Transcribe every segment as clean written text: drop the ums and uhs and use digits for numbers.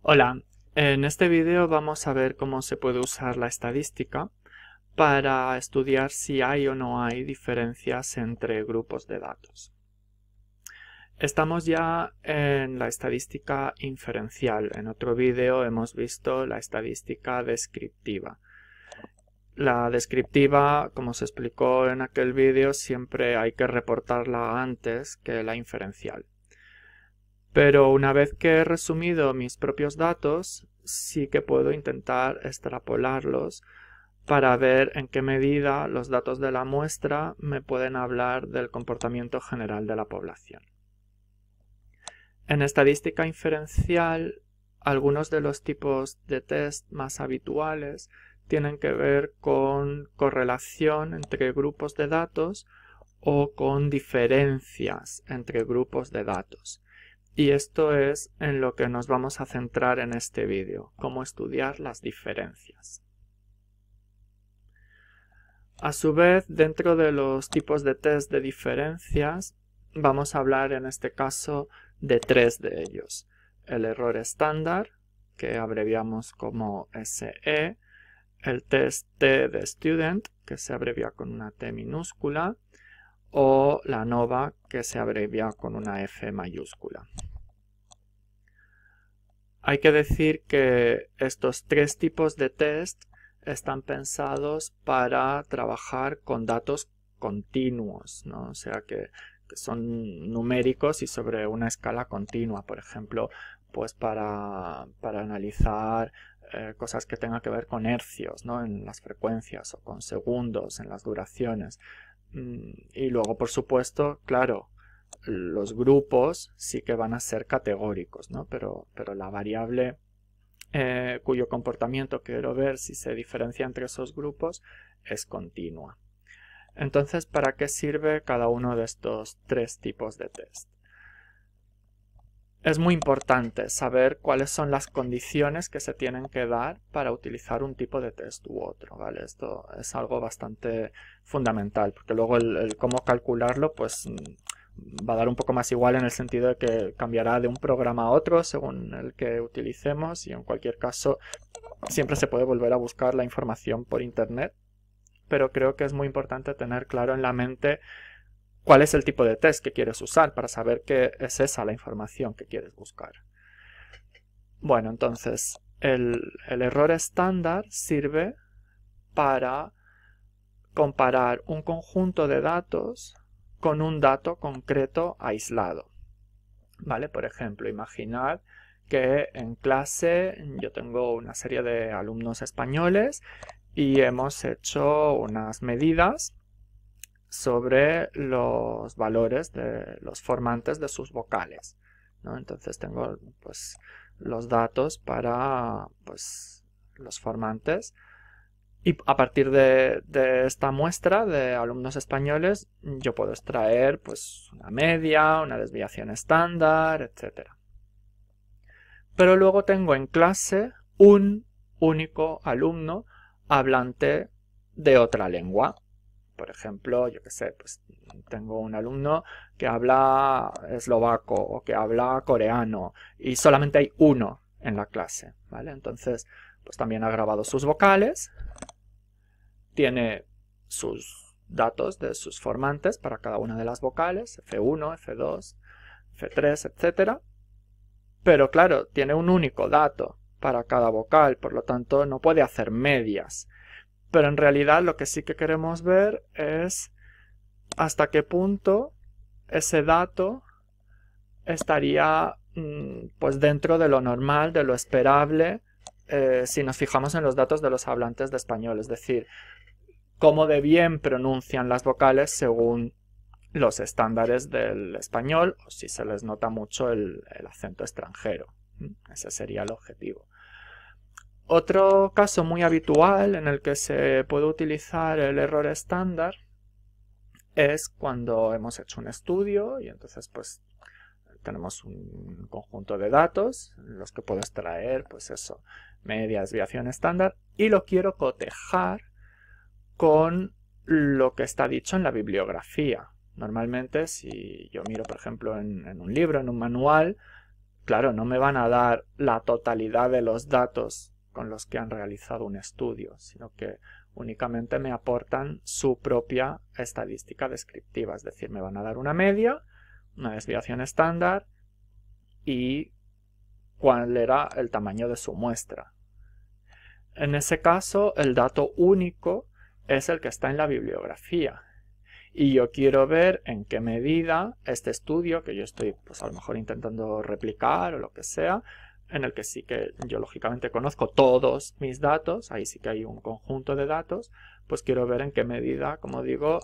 Hola, en este vídeo vamos a ver cómo se puede usar la estadística para estudiar si hay o no hay diferencias entre grupos de datos. Estamos ya en la estadística inferencial. En otro vídeo hemos visto la estadística descriptiva. La descriptiva, como se explicó en aquel vídeo, siempre hay que reportarla antes que la inferencial. Pero una vez que he resumido mis propios datos, sí que puedo intentar extrapolarlos para ver en qué medida los datos de la muestra me pueden hablar del comportamiento general de la población. En estadística inferencial, algunos de los tipos de test más habituales tienen que ver con correlación entre grupos de datos o con diferencias entre grupos de datos. Y esto es en lo que nos vamos a centrar en este vídeo, cómo estudiar las diferencias. A su vez, dentro de los tipos de test de diferencias, vamos a hablar en este caso de tres de ellos. El error estándar, que abreviamos como SE, el test T de student, que se abrevia con una T minúscula, o la ANOVA, que se abrevia con una F mayúscula. Hay que decir que estos tres tipos de test están pensados para trabajar con datos continuos, ¿no? O sea que son numéricos y sobre una escala continua. Por ejemplo, pues para analizar cosas que tengan que ver con hercios, ¿no? En las frecuencias, o con segundos, en las duraciones. Y luego, por supuesto, claro, los grupos sí que van a ser categóricos, ¿no? Pero la variable cuyo comportamiento quiero ver si se diferencia entre esos grupos es continua. Entonces, ¿para qué sirve cada uno de estos tres tipos de test? Es muy importante saber cuáles son las condiciones que se tienen que dar para utilizar un tipo de test u otro, ¿vale? Esto es algo bastante fundamental, porque luego el cómo calcularlo, pues va a dar un poco más igual en el sentido de que cambiará de un programa a otro según el que utilicemos, y en cualquier caso siempre se puede volver a buscar la información por internet, pero creo que es muy importante tener claro en la mente cuál es el tipo de test que quieres usar para saber que es esa la información que quieres buscar. Bueno, entonces el error estándar sirve para comparar un conjunto de datos con un dato concreto aislado. ¿Vale? Por ejemplo, imaginad que en clase yo tengo una serie de alumnos españoles y hemos hecho unas medidas sobre los valores de los formantes de sus vocales, ¿no? Entonces tengo pues los datos para pues los formantes, y a partir de esta muestra de alumnos españoles yo puedo extraer pues una media, una desviación estándar, etc. Pero luego tengo en clase un único alumno hablante de otra lengua. Por ejemplo, yo qué sé, pues tengo un alumno que habla eslovaco o que habla coreano y solamente hay uno en la clase, ¿vale? Entonces, pues también ha grabado sus vocales, tiene sus datos de sus formantes para cada una de las vocales, F1, F2, F3, etc. Pero claro, tiene un único dato para cada vocal, por lo tanto no puede hacer medias. Pero en realidad lo que sí que queremos ver es hasta qué punto ese dato estaría pues dentro de lo normal, de lo esperable, si nos fijamos en los datos de los hablantes de español, es decir, cómo de bien pronuncian las vocales según los estándares del español, o si se les nota mucho el acento extranjero. Ese sería el objetivo. Otro caso muy habitual en el que se puede utilizar el error estándar es cuando hemos hecho un estudio y entonces pues tenemos un conjunto de datos en los que puedo extraer pues eso, media, desviación estándar, y lo quiero cotejar con lo que está dicho en la bibliografía. Normalmente si yo miro por ejemplo en un libro, en un manual, claro, no me van a dar la totalidad de los datos con los que han realizado un estudio, sino que únicamente me aportan su propia estadística descriptiva, es decir, me van a dar una media, una desviación estándar y cuál era el tamaño de su muestra. En ese caso, el dato único es el que está en la bibliografía. Y yo quiero ver en qué medida este estudio, que yo estoy pues a lo mejor intentando replicar o lo que sea, en el que sí que yo lógicamente conozco todos mis datos, ahí sí que hay un conjunto de datos, pues quiero ver en qué medida, como digo,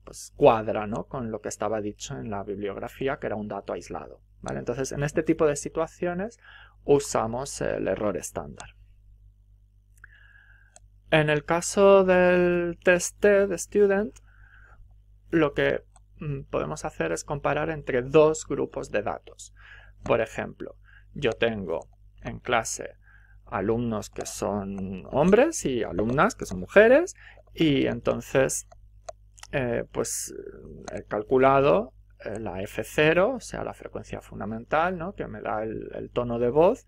pues cuadra, ¿no?, con lo que estaba dicho en la bibliografía, que era un dato aislado, ¿vale? Entonces, en este tipo de situaciones usamos el error estándar. En el caso del test T de Student, lo que podemos hacer es comparar entre dos grupos de datos. Por ejemplo, yo tengo en clase alumnos que son hombres y alumnas que son mujeres, y entonces pues he calculado la F0, o sea, la frecuencia fundamental, ¿no?, que me da el tono de voz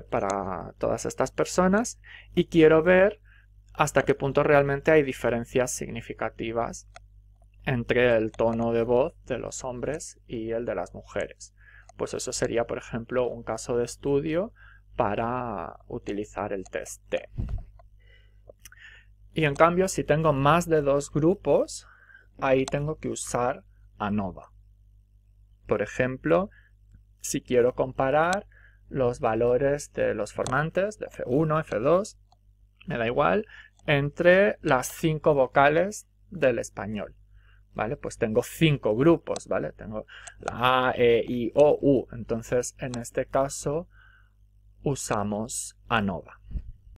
para todas estas personas, y quiero ver hasta qué punto realmente hay diferencias significativas entre el tono de voz de los hombres y el de las mujeres. Pues eso sería, por ejemplo, un caso de estudio para utilizar el test T. Y en cambio, si tengo más de dos grupos, ahí tengo que usar ANOVA. Por ejemplo, si quiero comparar los valores de los formantes de F1, F2, me da igual, entre las 5 vocales del español, ¿vale? Pues tengo 5 grupos, ¿vale? Tengo la A, E, I, O, U. Entonces, en este caso, usamos ANOVA.